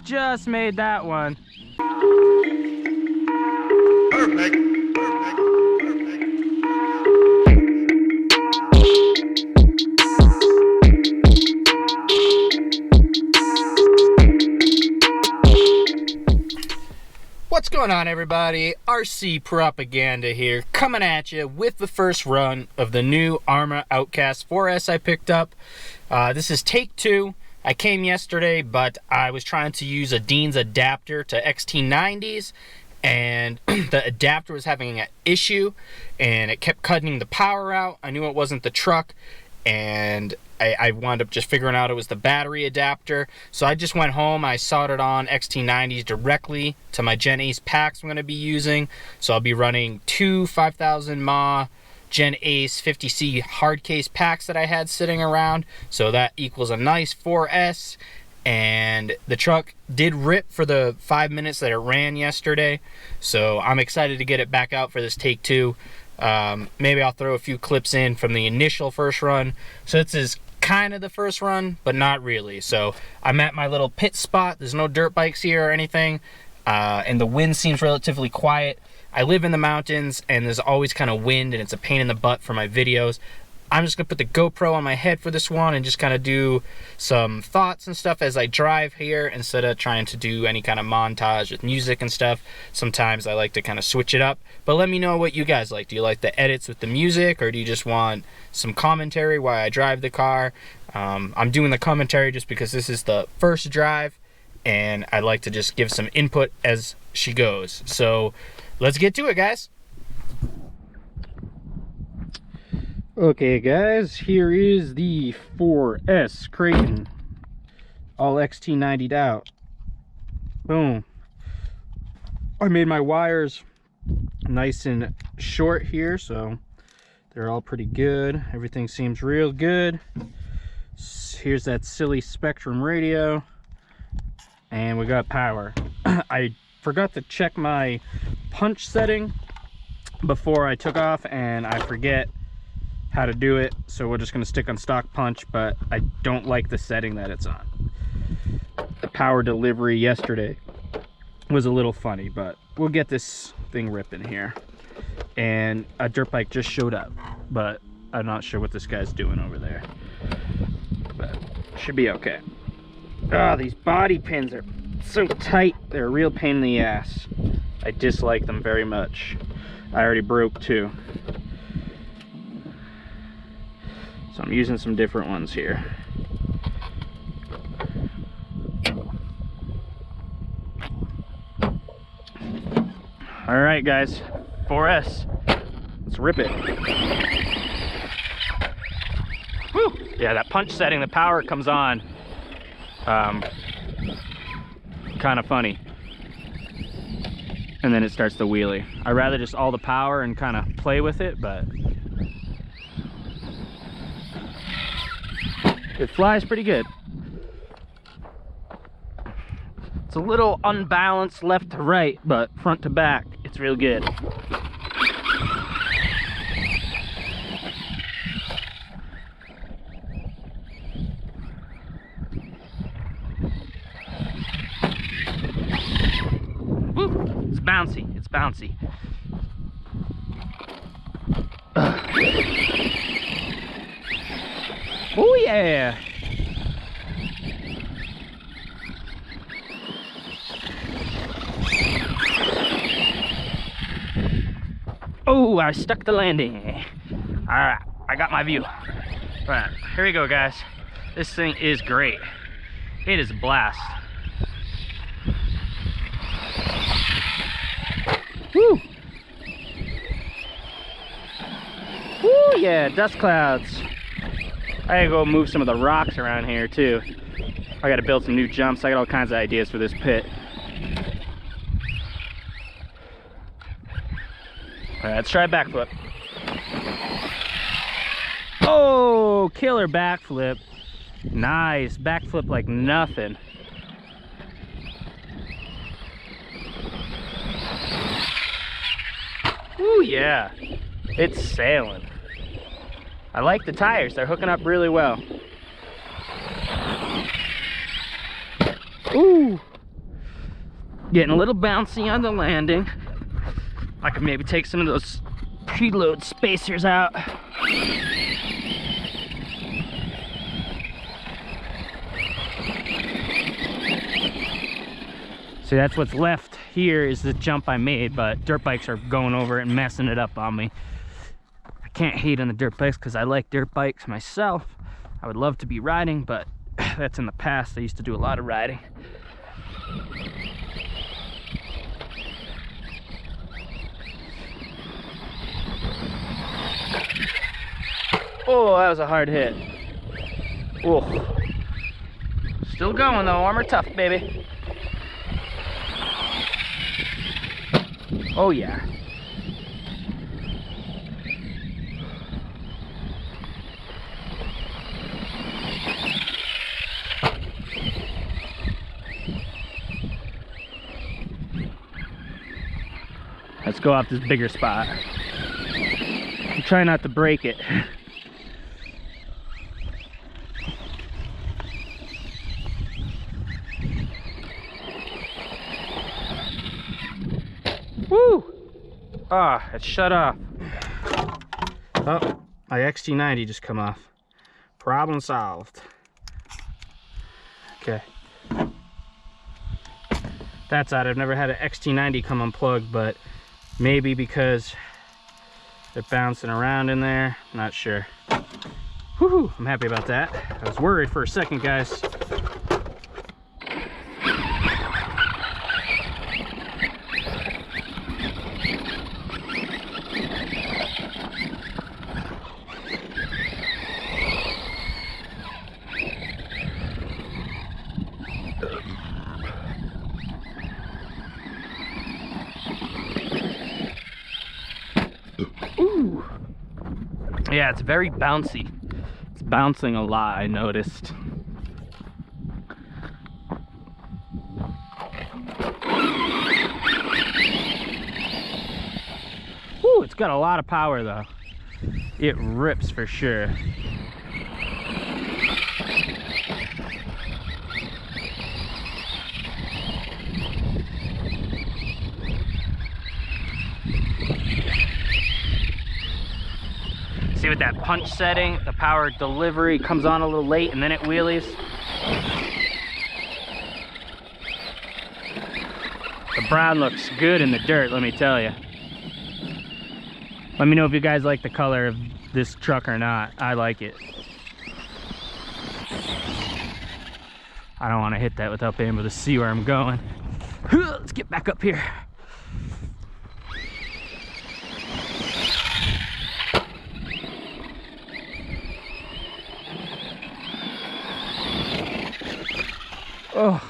just made that one. Perfect. What's going on, everybody? RC Propaganda here, coming at you with the first run of the new Arrma Outcast 4S I picked up. This is take 2. I came yesterday, but I was trying to use a Dean's adapter to XT90s, and the adapter was having an issue, and it kept cutting the power out. I knew it wasn't the truck, and I wound up just figuring out it was the battery adapter. So I just went home, I soldered on XT90s directly to my Gen Ace packs I'm going to be using. So I'll be running two 5000 mAh Gen Ace 50C hard case packs that I had sitting around. So that equals a nice 4S. And the truck did rip for the 5 minutes that it ran yesterday. So I'm excited to get it back out for this take 2. Maybe I'll throw a few clips in from the initial first run. So this is kind of the first run, but not really. So I'm at my little pit spot. There's no dirt bikes here or anything, and the wind seems relatively quiet. I live in the mountains, and there's always kind of wind, and it's a pain in the butt for my videos. I'm just gonna put the GoPro on my head for this one and just kind of do some thoughts and stuff as I drive here, instead of trying to do any kind of montage with music and stuff. Sometimes I like to kind of switch it up, but let me know what you guys like. Do you like the edits with the music, or do you just want some commentary while I drive the car? I'm doing the commentary just because this is the first drive, and I'd like to just give some input as she goes. So let's get to it, guys. Okay guys, here is the 4S Creighton, all XT90'd out. Boom. I made my wires nice and short here, so they're all pretty good. Everything seems real good. Here's that silly Spectrum radio, and we got power. I forgot to check my punch setting before I took off, and I forget how to do it, so we're just going to stick on stock punch, but I don't like the setting that it's on. The power delivery yesterday was a little funny, but we'll get this thing ripping here. And a dirt bike just showed up, but I'm not sure what this guy's doing over there, but should be okay. Ah, these body pins are so tight, they're a real pain in the ass. I dislike them very much. I already broke 2. So I'm using some different ones here. All right, guys, 4S, let's rip it. Woo! Yeah, that punch setting, the power comes on. Kind of funny. And then it starts the wheelie. I'd rather just all the power and kind of play with it, but it flies pretty good. It's a little unbalanced left to right, but front to back, it's real good. Woo! It's bouncy, it's bouncy. Oh yeah! Oh, I stuck the landing. Alright, I got my view. Alright, here we go, guys. This thing is great. It is a blast. Woo! Woo, yeah, dust clouds. I gotta go move some of the rocks around here too. I gotta build some new jumps. I got all kinds of ideas for this pit. All right, let's try a backflip. Oh, killer backflip. Nice, backflip like nothing. Ooh, yeah, it's sailing. I like the tires, they're hooking up really well. Ooh, Getting a little bouncy on the landing. I could maybe take some of those preload spacers out. See, that's what's left here is the jump I made, but dirt bikes are going over it and messing it up on me. I can't hate on the dirt bikes because I like dirt bikes myself. I would love to be riding, but that's in the past. I used to do a lot of riding. Oh, that was a hard hit. Oh. Still going though, Arrma tough, baby. Oh yeah. Let's go off this bigger spot. I'm trying not to break it. Woo! Ah, it shut off. Oh, my XT90 just come off. Problem solved. Okay. That's odd. I've never had an XT90 come unplugged, but maybe because they're bouncing around in there. Not sure. Woohoo! I'm happy about that. I was worried for a second, guys. Ooh. Yeah, it's very bouncy. It's bouncing a lot, I noticed. Ooh, it's got a lot of power though. It rips for sure. See, with that punch setting, the power delivery comes on a little late and then it wheelies. The brown looks good in the dirt, let me tell you. Let me know if you guys like the color of this truck or not. I like it. I don't want to hit that without being able to see where I'm going. Let's get back up here. Oh.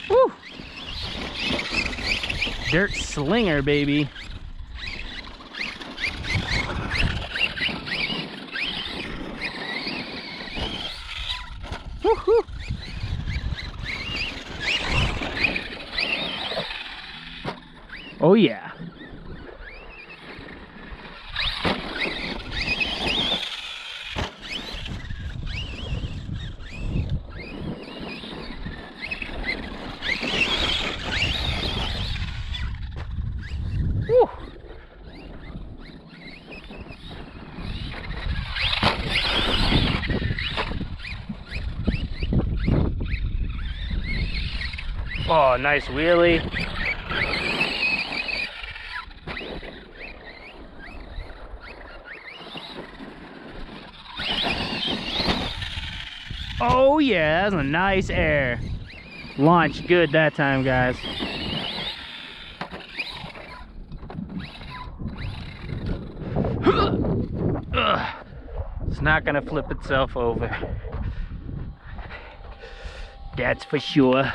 Woo. Dirt slinger, baby. Woo-hoo. Oh yeah. Woo. Oh, nice wheelie. Oh yeah, that's a nice air. Launched good that time, guys. It's not gonna flip itself over. That's for sure.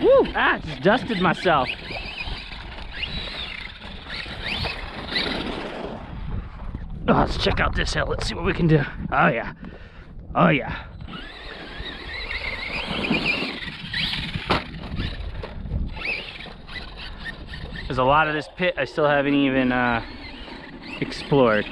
Woo! Ah, just dusted myself. Oh, let's check out this hill. Let's see what we can do. Oh yeah. Oh yeah. a lot of this pit I still haven't even explored.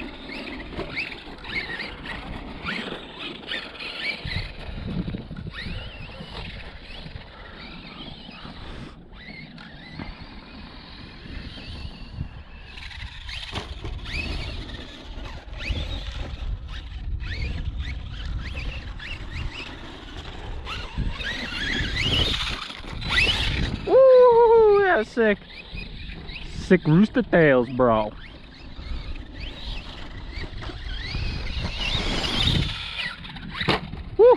Woo! That's sick. Sick rooster tails, bro. Woo!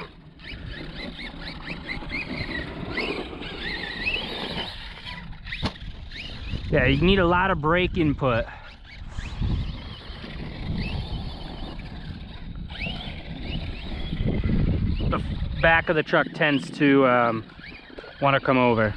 Yeah, you need a lot of brake input. The back of the truck tends to want to come over.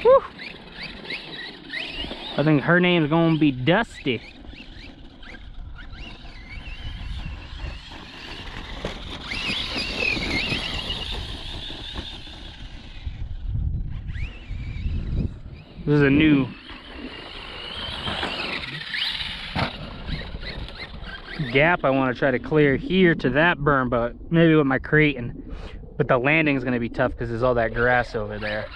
Woo. I think her name's gonna be Dusty. This is a new gap I want to try to clear here to that berm, but maybe with my crating. But the landing is going to be tough because there's all that grass over there.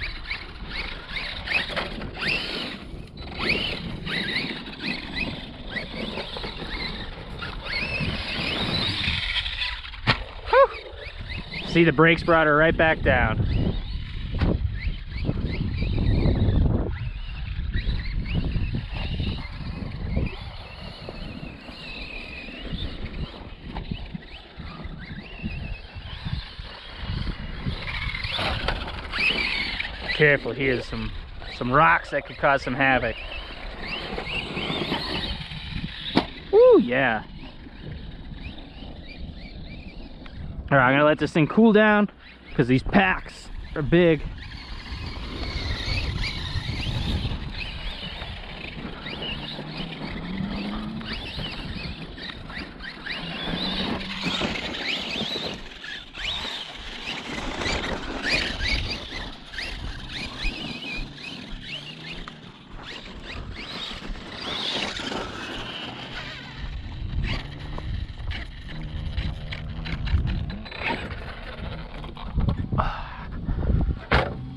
Whew. See, the brakes brought her right back down. Careful, here's some rocks that could cause some havoc. Ooh, yeah. All right, I'm gonna let this thing cool down because these packs are big.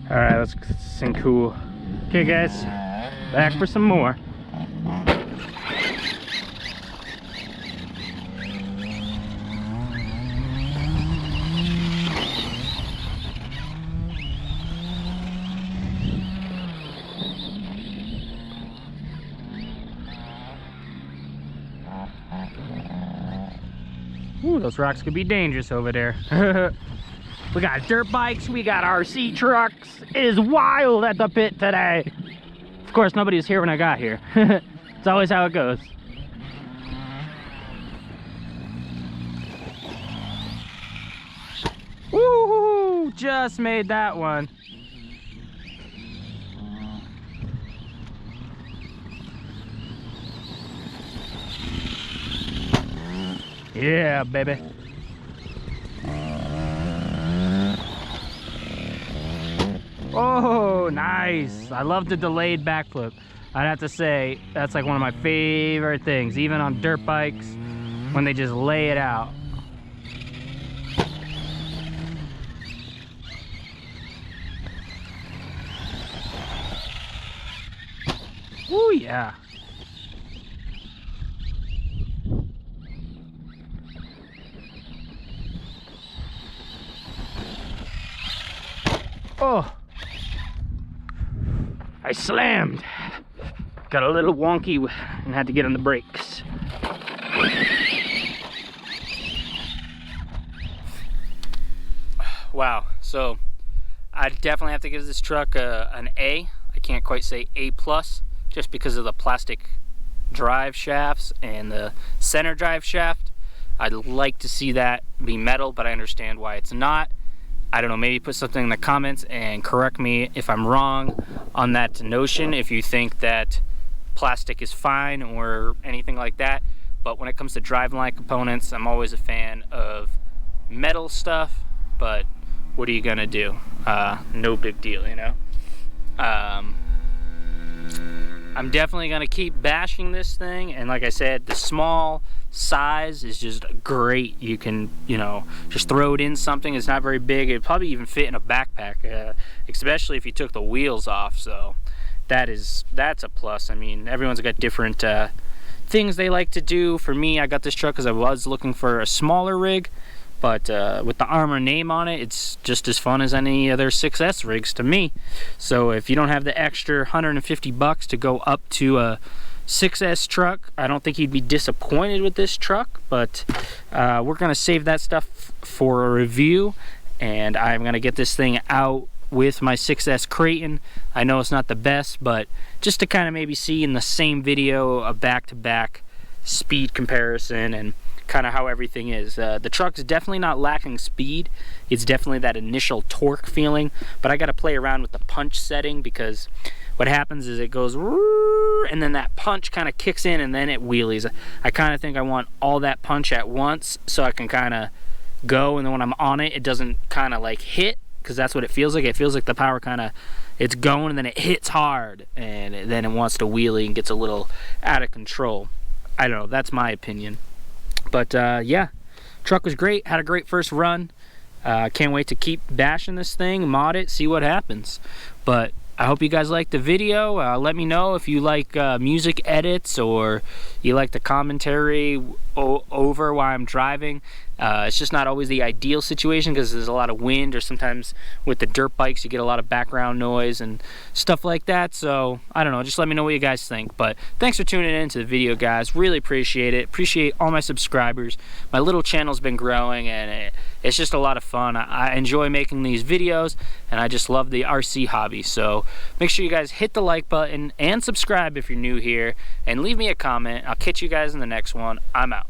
All right, let's sing cool. Okay, guys, back for some more. Ooh, those rocks could be dangerous over there. We got dirt bikes, we got RC trucks. It is wild at the pit today. Of course, nobody was here when I got here. It's always how it goes. Woo! Just made that one. Yeah, baby. Oh, nice. I love the delayed backflip. I'd have to say, that's like one of my favorite things, even on dirt bikes, when they just lay it out. Oh, yeah. Oh. I slammed. Got a little wonky and had to get on the brakes. Wow, so I definitely have to give this truck an A. I can't quite say A+, just because of the plastic drive shafts and the center drive shaft. I'd like to see that be metal, but I understand why it's not. I don't know, maybe put something in the comments and correct me if I'm wrong on that notion, if you think that plastic is fine or anything like that. But when it comes to driveline components, I'm always a fan of metal stuff, but what are you gonna do? No big deal, you know? I'm definitely gonna keep bashing this thing, and like I said, the small size is just great. You can, you know, just throw it in something. It's not very big. It'd probably even fit in a backpack, especially if you took the wheels off. So that's a plus. I mean, everyone's got different things they like to do. For me, I got this truck because I was looking for a smaller rig, but with the Arrma name on it, it's just as fun as any other 6S rigs to me. So if you don't have the extra $150 to go up to a 6S truck, I don't think you'd be disappointed with this truck. But we're gonna save that stuff for a review, and I'm gonna get this thing out with my 6S Creighton. I know it's not the best, but just to kind of maybe see in the same video a back-to-back speed comparison and kind of how everything is. The truck's definitely not lacking speed. It's definitely that initial torque feeling, but I got to play around with the punch setting, because what happens is it goes and then that punch kind of kicks in and then it wheelies. I kind of think I want all that punch at once so I can kind of go, and then when I'm on it, it doesn't kind of like hit, because that's what it feels like. It feels like the power kind of, it's going and then it hits hard, and then it wants to wheelie and gets a little out of control. I don't know, that's my opinion. But yeah, truck was great, had a great first run. Can't wait to keep bashing this thing, mod it, see what happens. But I hope you guys liked the video. Let me know if you like music edits, or you like the commentary over while I'm driving. It's just not always the ideal situation because there's a lot of wind, or sometimes with the dirt bikes you get a lot of background noise and stuff like that. So I don't know, just let me know what you guys think. But thanks for tuning in to the video, guys. Really appreciate it. Appreciate all my subscribers. My little channel's been growing, and it's just a lot of fun. I enjoy making these videos, and I just love the RC hobby. So make sure you guys hit the like button and subscribe if you're new here, and leave me a comment. I'll catch you guys in the next one. I'm out.